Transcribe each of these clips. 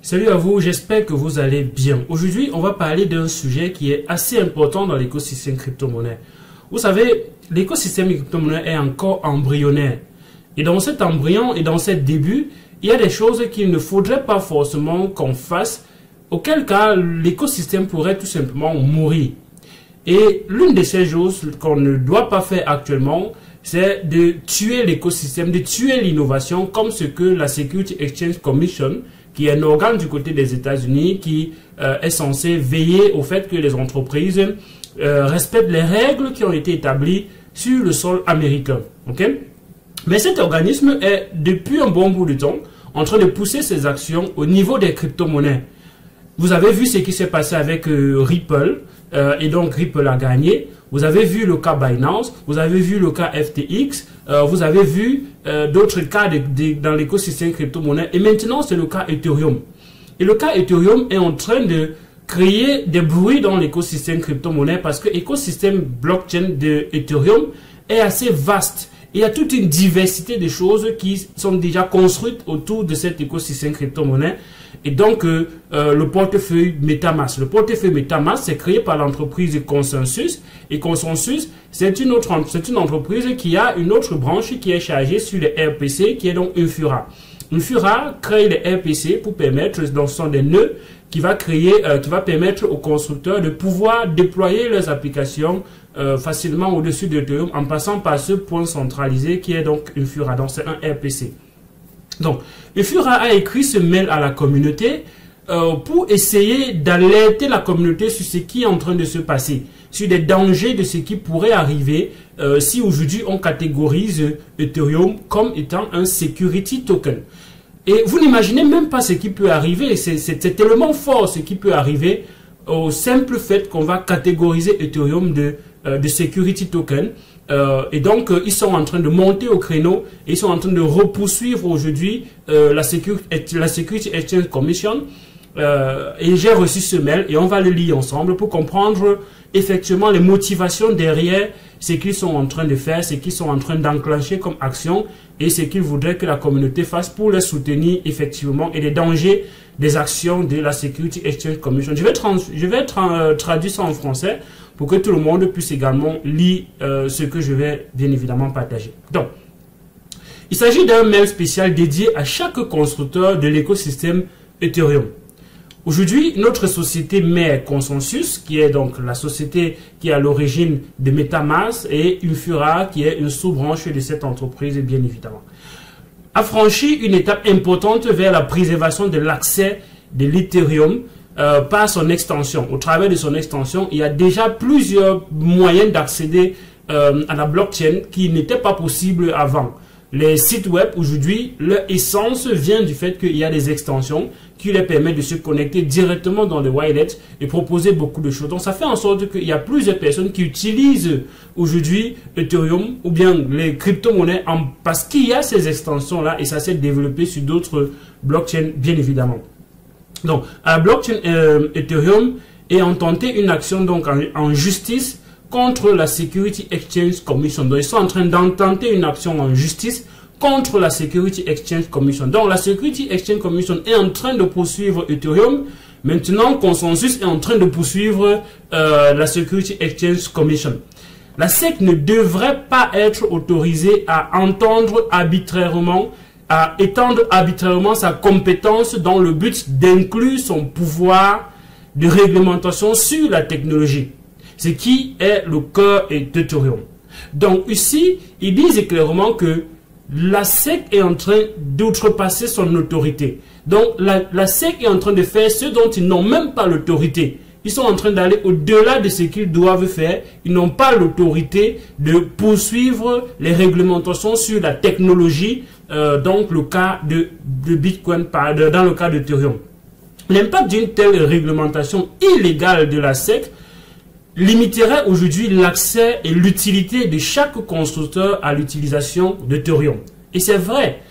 Salut à vous, j'espère que vous allez bien. Aujourd'hui, on va parler d'un sujet qui est assez important dans l'écosystème crypto-monnaie. Vous savez, l'écosystème crypto-monnaie est encore embryonnaire. Et dans cet embryon et dans ce début, il y a des choses qu'il ne faudrait pas forcément qu'on fasse, auquel cas l'écosystème pourrait tout simplement mourir. Et l'une de ces choses qu'on ne doit pas faire actuellement, c'est de tuer l'écosystème, de tuer l'innovation, comme ce que la Security Exchange Commission, qui est un organe du côté des États-Unis, qui est censé veiller au fait que les entreprises respectent les règles qui ont été établies sur le sol américain. Okay? Mais cet organisme est, depuis un bon bout de temps, en train de pousser ses actions au niveau des crypto-monnaies. Vous avez vu ce qui s'est passé avec Ripple, et donc Ripple a gagné. Vous avez vu le cas Binance, vous avez vu le cas FTX, vous avez vu d'autres cas dans l'écosystème crypto-monnaie. Et maintenant, c'est le cas Ethereum. Et le cas Ethereum est en train de créer des bruits dans l'écosystème crypto-monnaie parce que l'écosystème blockchain de Ethereum est assez vaste. Il y a toute une diversité de choses qui sont déjà construites autour de cet écosystème crypto-monnaie. Et donc, le portefeuille MetaMask. Le portefeuille MetaMask, c'est créé par l'entreprise Consensus. Et Consensus, c'est une entreprise qui a une autre branche qui est chargée sur les RPC, qui est donc Infura. Infura crée les RPC pour permettre, donc ce sont des nœuds qui va permettre aux constructeurs de pouvoir déployer leurs applications facilement au-dessus d'Ethereum en passant par ce point centralisé qui est donc Infura. Donc, c'est un RPC. Donc, Infura a écrit ce mail à la communauté pour essayer d'alerter la communauté sur ce qui est en train de se passer, sur les dangers de ce qui pourrait arriver si aujourd'hui on catégorise Ethereum comme étant un security token. Et vous n'imaginez même pas ce qui peut arriver, c'est tellement fort ce qui peut arriver au simple fait qu'on va catégoriser Ethereum de security token. Et donc, ils sont en train de monter au créneau et ils sont en train de repoursuivre aujourd'hui la Security Exchange Commission. Et j'ai reçu ce mail et on va le lire ensemble pour comprendre effectivement les motivations derrière ce qu'ils sont en train de faire, ce qu'ils sont en train d'enclencher comme action et ce qu'ils voudraient que la communauté fasse pour les soutenir effectivement et les dangers des actions de la Security Exchange Commission. Je vais traduire ça en français pour que tout le monde puisse également lire ce que je vais bien évidemment partager. Donc, il s'agit d'un mail spécial dédié à chaque constructeur de l'écosystème Ethereum. Aujourd'hui, notre société mère Consensus, qui est donc la société qui est à l'origine de MetaMask, et Infura, qui est une sous-branche de cette entreprise, bien évidemment, a franchi une étape importante vers la préservation de l'accès de l'Ethereum par son extension. Au travers de son extension, il y a déjà plusieurs moyens d'accéder à la blockchain qui n'étaient pas possibles avant. Les sites web aujourd'hui, leur essence vient du fait qu'il y a des extensions qui leur permettent de se connecter directement dans le wallet et proposer beaucoup de choses. Donc ça fait en sorte qu'il y a plusieurs personnes qui utilisent aujourd'hui Ethereum ou bien les crypto-monnaies parce qu'il y a ces extensions-là et ça s'est développé sur d'autres blockchains bien évidemment. Donc, la blockchain Ethereum est intenté une action donc en justice contre la Security Exchange Commission. Donc, ils sont en train d'intenter une action en justice contre la Security Exchange Commission. Donc, la Security Exchange Commission est en train de poursuivre Ethereum. Maintenant, Consensus est en train de poursuivre la Security Exchange Commission. La SEC ne devrait pas être autorisée à étendre arbitrairement sa compétence dans le but d'inclure son pouvoir de réglementation sur la technologie, ce qui est le cœur d'Ethereum. Donc ici, ils disent clairement que la SEC est en train d'outrepasser son autorité. Donc la SEC est en train de faire ce dont ils n'ont même pas l'autorité. Ils sont en train d'aller au-delà de ce qu'ils doivent faire. Ils n'ont pas l'autorité de poursuivre les réglementations sur la technologie, donc le cas de Bitcoin, dans le cas d'Ethereum. L'impact d'une telle réglementation illégale de la SEC limiterait aujourd'hui l'accès et l'utilité de chaque constructeur à l'utilisation d'Ethereum. Et c'est vrai.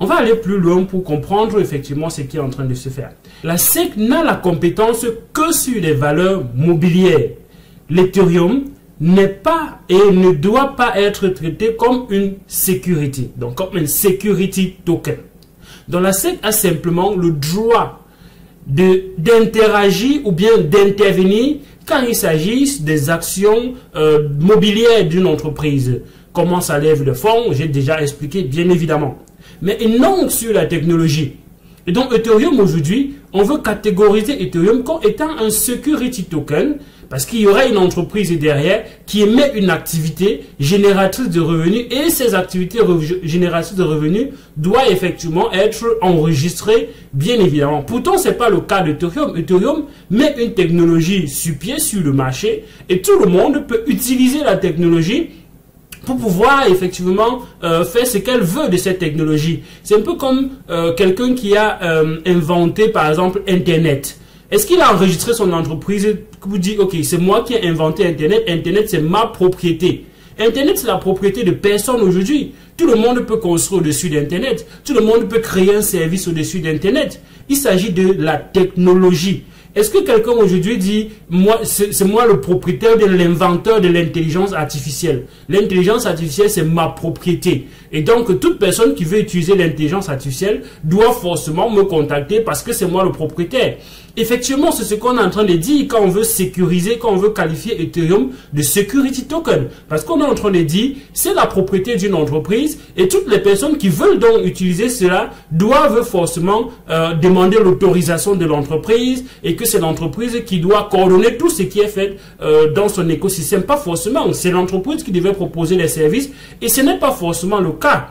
On va aller plus loin pour comprendre effectivement ce qui est en train de se faire. La SEC n'a la compétence que sur les valeurs mobilières. L'Ethereum n'est pas et ne doit pas être traité comme une security, donc comme un security token. Donc la SEC a simplement le droit d'interagir ou bien d'intervenir quand il s'agit des actions mobilières d'une entreprise. Comment ça lève le fonds, j'ai déjà expliqué bien évidemment. Mais non sur la technologie. Et donc Ethereum aujourd'hui, on veut catégoriser Ethereum comme étant un security token parce qu'il y aura une entreprise derrière qui émet une activité génératrice de revenus et ces activités génératrices de revenus doivent effectivement être enregistrées bien évidemment. Pourtant, ce n'est pas le cas d'Ethereum. Ethereum met une technologie sur pied sur le marché et tout le monde peut utiliser la technologie pour pouvoir effectivement faire ce qu'elle veut de cette technologie. C'est un peu comme quelqu'un qui a inventé par exemple Internet. Est-ce qu'il a enregistré son entreprise pour dire ok, c'est moi qui ai inventé Internet, Internet c'est ma propriété. Internet c'est la propriété de personne aujourd'hui. Tout le monde peut construire au-dessus d'Internet. Tout le monde peut créer un service au-dessus d'Internet. Il s'agit de la technologie. Est-ce que quelqu'un aujourd'hui dit, c'est moi le propriétaire de l'inventeur de l'intelligence artificielle? L'intelligence artificielle, c'est ma propriété. Et donc, toute personne qui veut utiliser l'intelligence artificielle doit forcément me contacter parce que c'est moi le propriétaire. Effectivement, c'est ce qu'on est en train de dire quand on veut sécuriser, quand on veut qualifier Ethereum de security token. Parce qu'on est en train de dire, c'est la propriété d'une entreprise et toutes les personnes qui veulent donc utiliser cela doivent forcément demander l'autorisation de l'entreprise et que c'est l'entreprise qui doit coordonner tout ce qui est fait dans son écosystème. Pas forcément, c'est l'entreprise qui devait proposer les services et ce n'est pas forcément le cas.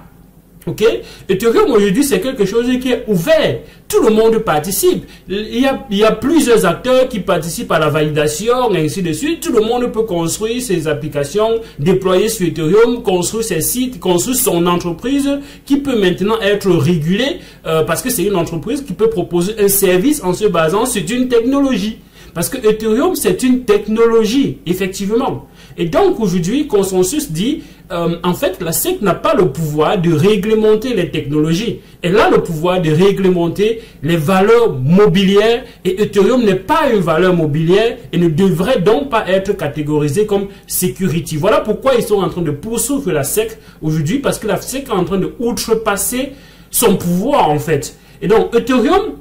Ok, Ethereum aujourd'hui c'est quelque chose qui est ouvert, tout le monde participe, il y a plusieurs acteurs qui participent à la validation et ainsi de suite, tout le monde peut construire ses applications, déployer sur Ethereum, construire ses sites, construire son entreprise qui peut maintenant être régulée parce que c'est une entreprise qui peut proposer un service en se basant sur une technologie. Parce que Ethereum, c'est une technologie, effectivement. Et donc, aujourd'hui, Consensus dit, en fait, la SEC n'a pas le pouvoir de réglementer les technologies. Elle a le pouvoir de réglementer les valeurs mobilières. Et Ethereum n'est pas une valeur mobilière et ne devrait donc pas être catégorisé comme security. Voilà pourquoi ils sont en train de poursuivre la SEC aujourd'hui, parce que la SEC est en train de outrepasser son pouvoir, en fait. Et donc, Ethereum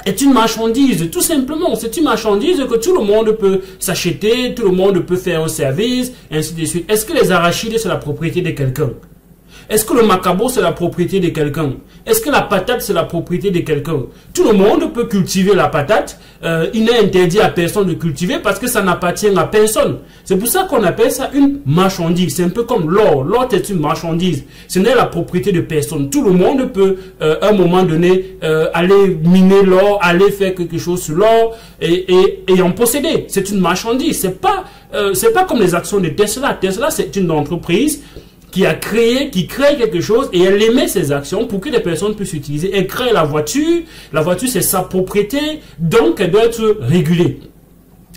est une marchandise, tout simplement. C'est une marchandise que tout le monde peut s'acheter, tout le monde peut faire un service, ainsi de suite. Est-ce que les arachides, c'est la propriété de quelqu'un? Est-ce que le macabo, c'est la propriété de quelqu'un? Est-ce que la patate, c'est la propriété de quelqu'un? Tout le monde peut cultiver la patate. Il n'est interdit à personne de cultiver parce que ça n'appartient à personne. C'est pour ça qu'on appelle ça une marchandise. C'est un peu comme l'or. L'or est une marchandise. Ce n'est la propriété de personne. Tout le monde peut, à un moment donné, aller miner l'or, aller faire quelque chose sur l'or et en posséder. C'est une marchandise. C'est pas comme les actions de Tesla. Tesla, c'est une entreprise qui crée quelque chose et elle émet ses actions pour que les personnes puissent utiliser. Elle crée la voiture c'est sa propriété, donc elle doit être régulée.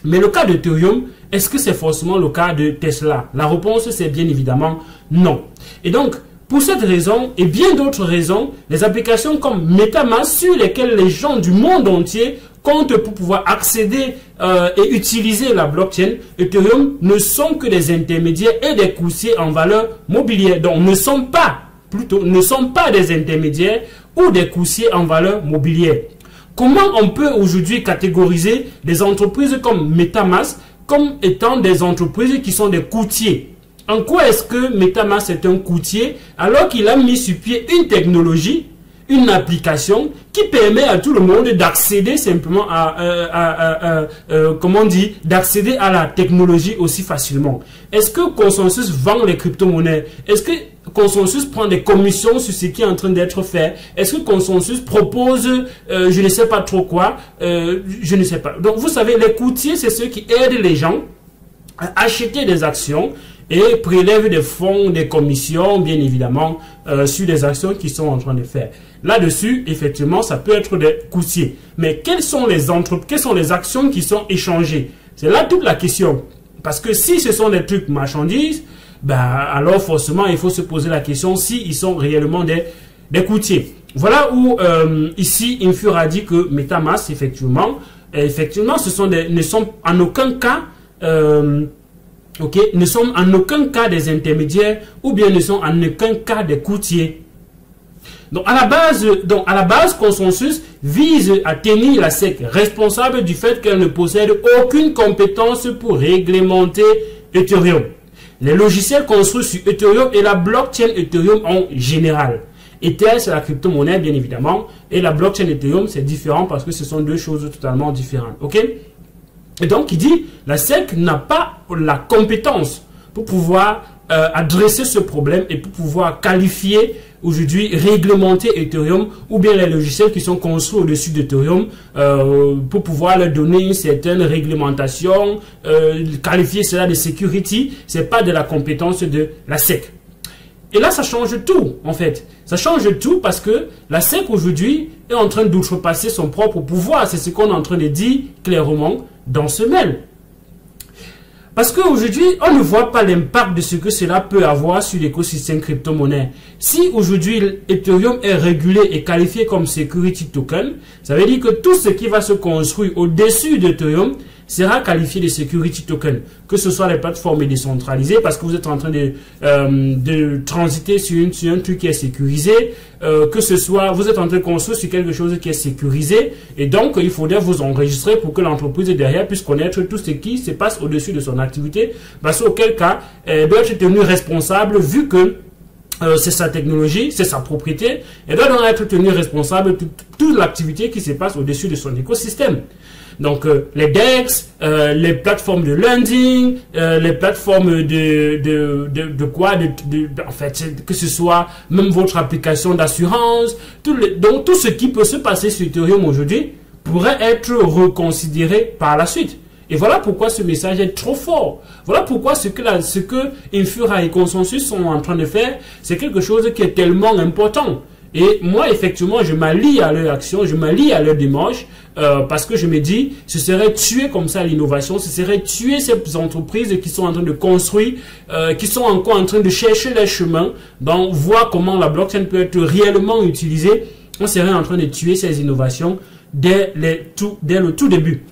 Mais le cas d'Ethereum, est-ce que c'est forcément le cas de Tesla? La réponse c'est bien évidemment non. Et donc, pour cette raison et bien d'autres raisons, les applications comme MetaMask sur lesquelles les gens du monde entier comptent pour pouvoir accéder et utiliser la blockchain, Ethereum ne sont que des intermédiaires et des courtiers en valeur mobilière. Donc, ne sont pas des intermédiaires ou des courtiers en valeur mobilière. Comment on peut aujourd'hui catégoriser des entreprises comme MetaMask comme étant des entreprises qui sont des courtiers? En quoi est-ce que MetaMask est un courtier alors qu'il a mis sur pied une technologie, une application qui permet à tout le monde d'accéder simplement d'accéder à la technologie aussi facilement? Est-ce que Consensus vend les crypto-monnaies? Est-ce que Consensus prend des commissions sur ce qui est en train d'être fait? Est-ce que Consensus propose, je ne sais pas trop quoi, je ne sais pas. Donc vous savez, les courtiers, c'est ceux qui aident les gens à acheter des actions et prélèvent des fonds, des commissions, bien évidemment, sur les actions qu'ils sont en train de faire. Là-dessus, effectivement, ça peut être des courtiers. Mais quelles sont les actions qui sont échangées? C'est là toute la question. Parce que si ce sont des trucs marchandises, ben, alors forcément, il faut se poser la question s'ils sont réellement des courtiers. Voilà où, ici, Infur a dit que MetaMask, effectivement, ne sont en aucun cas... ne sont en aucun cas des intermédiaires ou bien ne sont en aucun cas des courtiers. Donc à la base, consensus vise à tenir la SEC responsable du fait qu'elle ne possède aucune compétence pour réglementer Ethereum, les logiciels construits sur Ethereum et la blockchain Ethereum en général. Ether, c'est la crypto-monnaie, bien évidemment, et la blockchain Ethereum, c'est différent parce que ce sont deux choses totalement différentes. Ok? Et donc, il dit, la SEC n'a pas la compétence pour pouvoir adresser ce problème et pour pouvoir qualifier aujourd'hui, réglementer Ethereum ou bien les logiciels qui sont construits au-dessus d'Ethereum pour pouvoir leur donner une certaine réglementation, qualifier cela de security. C'est pas de la compétence de la SEC. Et là, ça change tout, en fait. Ça change tout parce que la SEC aujourd'hui est en train d'outrepasser son propre pouvoir. C'est ce qu'on est en train de dire clairement dans ce mail. Parce qu'aujourd'hui, on ne voit pas l'impact de ce que cela peut avoir sur l'écosystème crypto-monnaie. Si aujourd'hui, Ethereum est régulé et qualifié comme security token, ça veut dire que tout ce qui va se construire au-dessus d'Ethereum sera qualifié de security token, que ce soit les plateformes décentralisées, parce que vous êtes en train de transiter sur un truc qui est sécurisé, que ce soit, vous êtes en train de construire sur quelque chose qui est sécurisé, et donc il faudrait vous enregistrer pour que l'entreprise derrière puisse connaître tout ce qui se passe au-dessus de son activité, parce qu'auquel cas, elle doit être tenue responsable, vu que c'est sa technologie, c'est sa propriété, elle doit donc être tenue responsable de toute l'activité qui se passe au-dessus de son écosystème. Donc, les DEX, les plateformes de lending, les plateformes en fait, que ce soit même votre application d'assurance, donc tout ce qui peut se passer sur Ethereum aujourd'hui pourrait être reconsidéré par la suite. Et voilà pourquoi ce message est trop fort. Voilà pourquoi ce que Infura et Consensus sont en train de faire, c'est quelque chose qui est tellement important. Et moi, effectivement, je m'allie à leur action, je m'allie à leur démarche, parce que je me dis, ce serait tuer comme ça l'innovation, ce serait tuer ces entreprises qui sont en train de construire, qui sont encore en train de chercher les chemins, donc voir comment la blockchain peut être réellement utilisée. On serait en train de tuer ces innovations dès le tout début.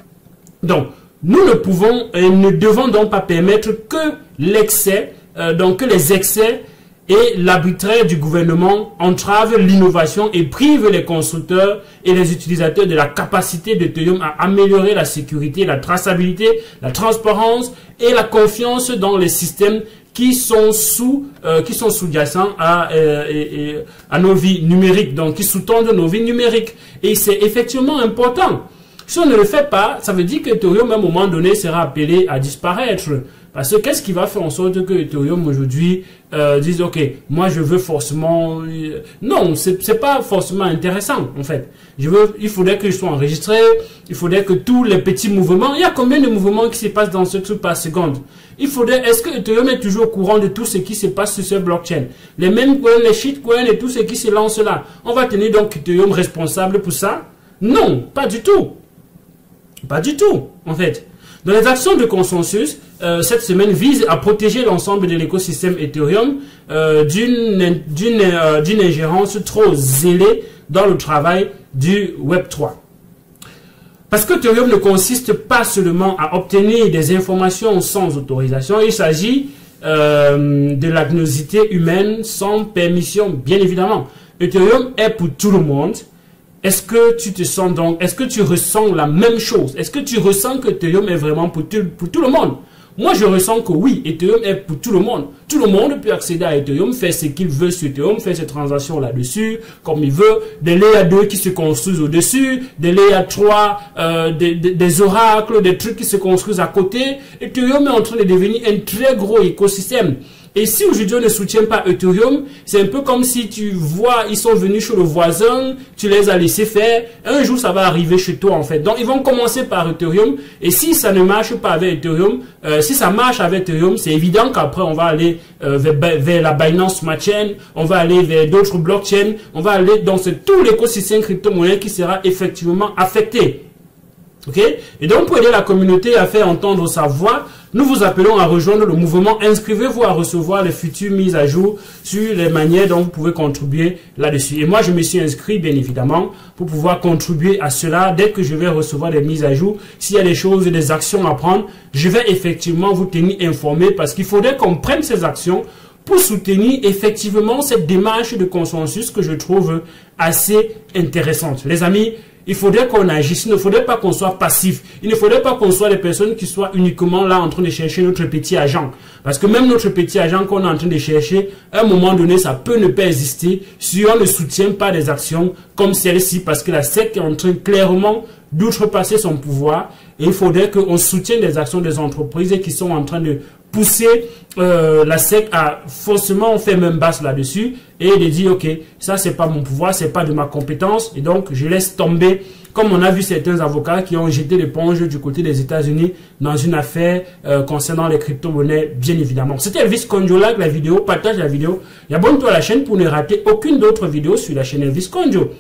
Donc, nous ne pouvons et ne devons donc pas permettre que l'excès, donc que les excès et l'arbitraire du gouvernement entravent l'innovation et privent les constructeurs et les utilisateurs de la capacité d'Ethereum à améliorer la sécurité, la traçabilité, la transparence et la confiance dans les systèmes qui sont sous-jacents à nos vies numériques, donc qui sous-tendent nos vies numériques. Et c'est effectivement important. Si on ne le fait pas, ça veut dire que Ethereum, à un moment donné, sera appelé à disparaître. Parce que qu'est-ce qui va faire en sorte que Ethereum aujourd'hui dise, ok, moi je veux forcément... Non, c'est pas forcément intéressant, en fait. Il faudrait que je sois enregistré, il faudrait que tous les petits mouvements... Il y a combien de mouvements qui se passent dans ce truc par seconde? Est-ce que Ethereum est toujours au courant de tout ce qui se passe sur ce blockchain? Les mêmes coins, les shitcoins et tout ce qui se lance là. On va tenir donc Ethereum responsable pour ça? Non, pas du tout. Pas du tout, en fait. Dans les actions de consensus, cette semaine vise à protéger l'ensemble de l'écosystème Ethereum d'une ingérence trop zélée dans le travail du Web3. Parce que Ethereum ne consiste pas seulement à obtenir des informations sans autorisation, il s'agit de l'agnosité humaine sans permission, bien évidemment. Ethereum est pour tout le monde. Est-ce que tu te sens donc, est-ce que tu ressens la même chose? Est-ce que tu ressens que Ethereum est vraiment pour tout le monde? Moi, je ressens que oui, Ethereum est pour tout le monde. Tout le monde peut accéder à Ethereum, faire ce qu'il veut sur Ethereum, faire ses transactions là-dessus, comme il veut. Des Layer 2 qui se construisent au-dessus, des Layer 3, des oracles, des trucs qui se construisent à côté. Ethereum est en train de devenir un très gros écosystème. Et si aujourd'hui on ne soutient pas Ethereum, c'est un peu comme si tu vois, ils sont venus chez le voisin, tu les as laissés faire, un jour ça va arriver chez toi en fait. Donc ils vont commencer par Ethereum, et si ça ne marche pas avec Ethereum, si ça marche avec Ethereum, c'est évident qu'après on va aller vers la Binance Smart Chain, on va aller vers d'autres blockchains, on va aller dans tout l'écosystème crypto-monnaie qui sera effectivement affecté. Ok? Et donc pour aider la communauté à faire entendre sa voix, nous vous appelons à rejoindre le mouvement. Inscrivez-vous à recevoir les futures mises à jour sur les manières dont vous pouvez contribuer là-dessus. Et moi, je me suis inscrit, bien évidemment, pour pouvoir contribuer à cela. Dès que je vais recevoir des mises à jour, s'il y a des choses, des actions à prendre, je vais effectivement vous tenir informé parce qu'il faudrait qu'on prenne ces actions pour soutenir effectivement cette démarche de consensus que je trouve assez intéressante. Les amis, il faudrait qu'on agisse, il ne faudrait pas qu'on soit passif, il ne faudrait pas qu'on soit des personnes qui soient uniquement là en train de chercher notre petit agent. Parce que même notre petit agent qu'on est en train de chercher, à un moment donné, ça peut ne pas exister si on ne soutient pas des actions comme celle-ci, parce que la SEC est en train clairement d'outrepasser son pouvoir et il faudrait qu'on soutienne des actions des entreprises qui sont en train de pousser la SEC à forcément faire même basse là-dessus et de dire ok, ça c'est pas mon pouvoir, c'est pas de ma compétence et donc je laisse tomber, comme on a vu certains avocats qui ont jeté l'éponge du côté des États-Unis dans une affaire concernant les crypto-monnaies, bien évidemment. C'était Elvis Conjo, like la vidéo, partage la vidéo et abonne-toi à la chaîne pour ne rater aucune d'autre vidéo sur la chaîne Elvis Conjo.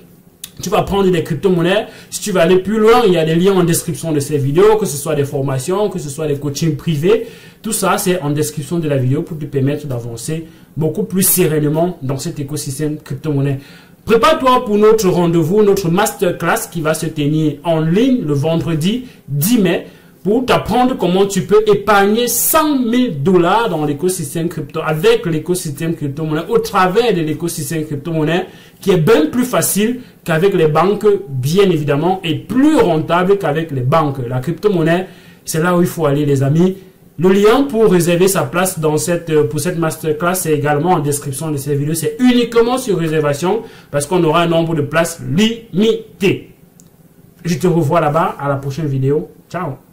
Tu vas prendre des crypto-monnaies. Si tu veux aller plus loin, il y a des liens en description de ces vidéos, que ce soit des formations, que ce soit des coachings privés. Tout ça, c'est en description de la vidéo pour te permettre d'avancer beaucoup plus sereinement dans cet écosystème crypto-monnaie. Prépare-toi pour notre rendez-vous, notre masterclass qui va se tenir en ligne le vendredi 10 mai. Pour t'apprendre comment tu peux épargner 100 000 $ dans l'écosystème crypto, avec l'écosystème crypto-monnaie, au travers de l'écosystème crypto-monnaie, qui est bien plus facile qu'avec les banques, bien évidemment, et plus rentable qu'avec les banques. La crypto-monnaie, c'est là où il faut aller, les amis. Le lien pour réserver sa place pour cette masterclass, c'est également en description de cette vidéo. C'est uniquement sur réservation, parce qu'on aura un nombre de places limité. Je te revois là-bas à la prochaine vidéo. Ciao!